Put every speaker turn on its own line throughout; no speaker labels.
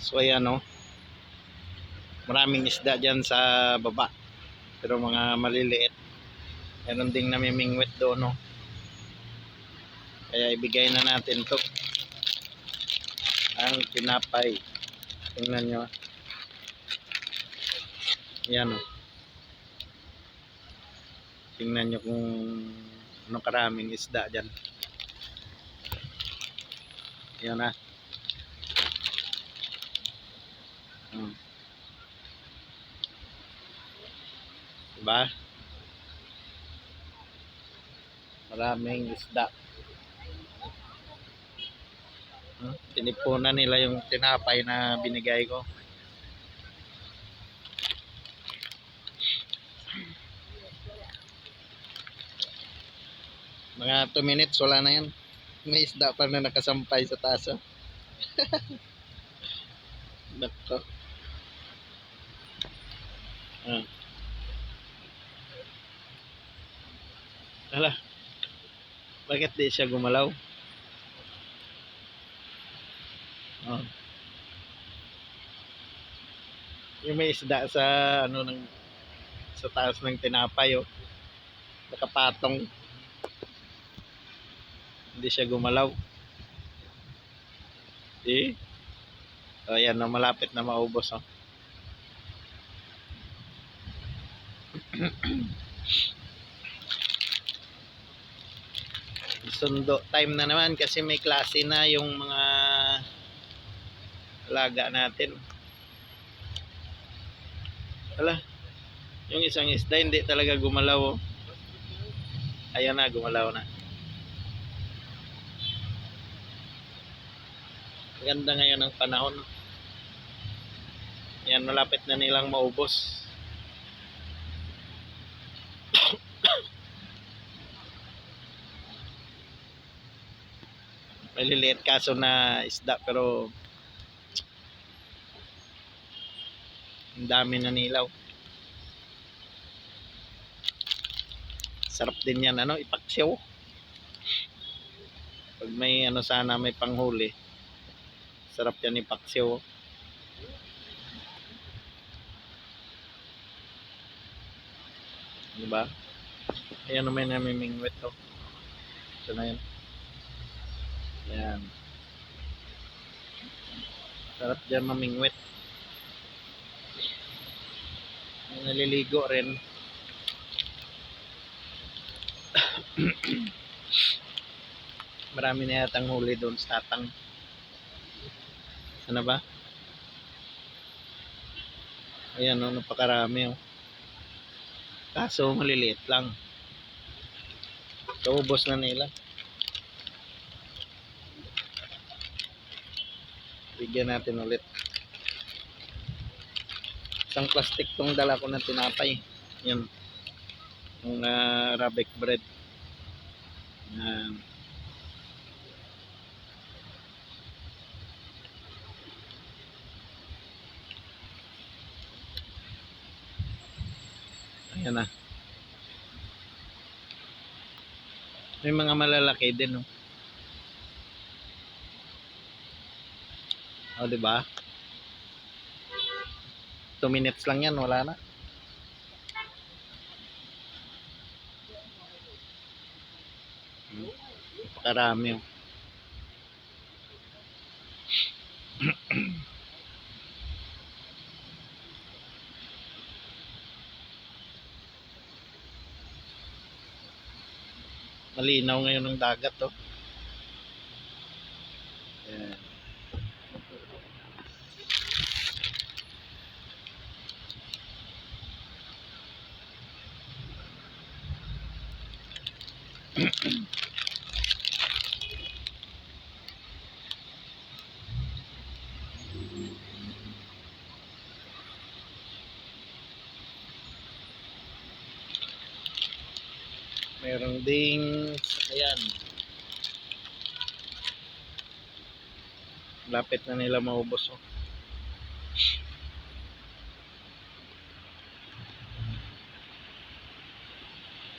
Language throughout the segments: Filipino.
So ayan o, maraming isda dyan sa baba, pero mga maliliit. Meron ding namimingwit doon, no? Kaya ibigay na natin to ang tinapay. Tingnan nyo, yan o. Tingnan nyo kung ano karaming isda dyan. Yan na. Diba? Maraming isda. Tinipunan nila yung tinapay na binigay ko. Mga 2 minutes wala na yan. May isda pa na nakasampay sa taas. Nako. Hala, bakit di siya gumalaw? Yung may isda sa ano ng sa taas ng tinapay, oh. Nakapatong. Hindi siya gumalaw. Ayan, no, malapit na maubos, oh. Sundo time na naman kasi may klase na yung mga alaga natin. Wala, yung isang isda hindi talaga gumalaw, oh. Ayan na, gumalaw na. Ganda ngayon ng panahon. Yan, malapit na nilang maubos. Maliliit kaso na isda, pero ang dami na nilaw. Sarap din yan, ano, ipaksyaw. Pag may ano sana, may panghuli, sarap yan ipaksyaw. Diba? Ayan naman namimingwit, oh. So na yan. Ayan. Sarap dyan mamingwit. Naliligo rin. Marami na yatang huli doon sa tatang. Ano ba? Ayan, oh, napakarami, oh. Kaso maliliit lang. So ubos na nila. Bigyan natin ulit. Isang plastic tong dala ko na tinapay. Yan. Yung Arabic bread. Ayan na. May mga malalaki din, no? O, diba? 2 minutes lang yan, wala na. Napakarami, oh. Malinaw ngayon ng dagat, oh. Ayan. Meron ding ayan, lapit na nila maubos, oh.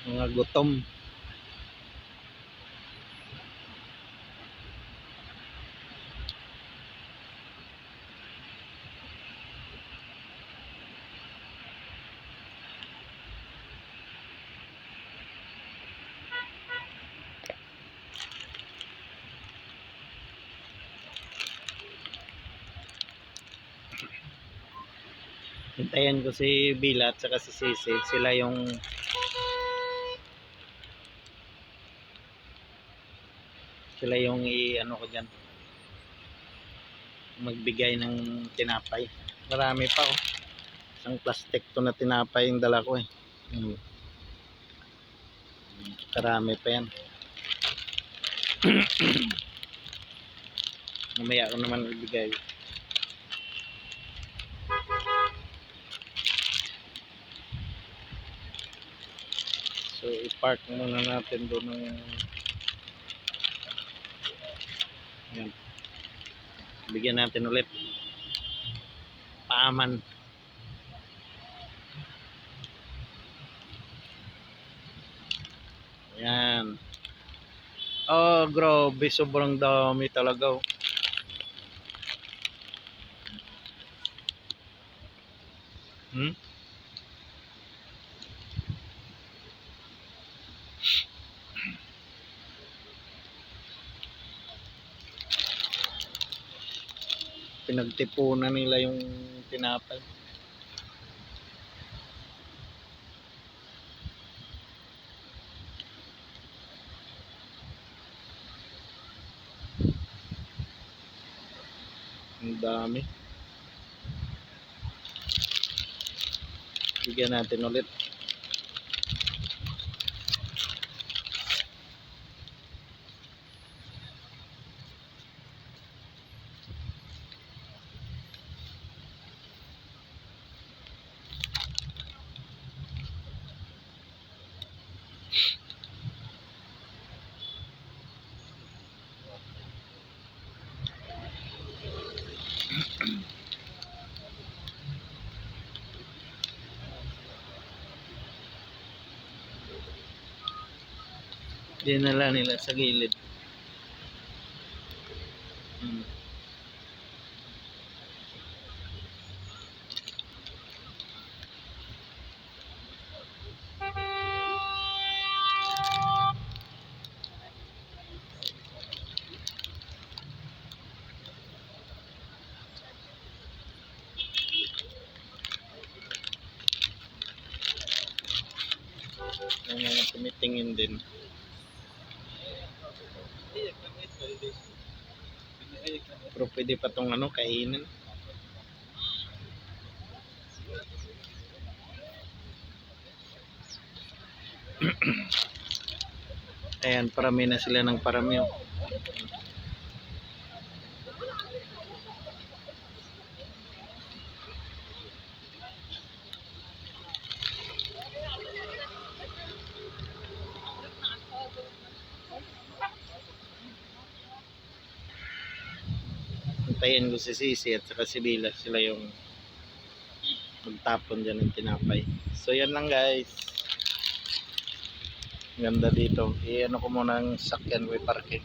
Mga gutom. Hintayin ko si Bila at saka si Sisi. Sila yung i-ano ko dyan. Magbigay ng tinapay. Marami pa oh. Isang plastic to na tinapay yung dala ko eh. Karami pa yan. Mamaya ko naman ibigay. So i-park muna natin doon ng yan. Bigyan natin ulit. Paaman. Yan. Oh, grabe. Sobrang dami talaga. Oh. Pinagtipunan nila yung tinapay. Ang dami. Bigyan natin ulit. Dinala nila sa gilid. Yung mga tumitingin din. Pero pwede pa tong ano, kainin. Ayan, parami na sila ng parami. Oh. Hintayin ko si Sisi at saka si Bila. Sila yung magtapon dyan ng tinapay. So yan lang guys. Ganda dito. I-ano ko muna ang sakyan, may parking.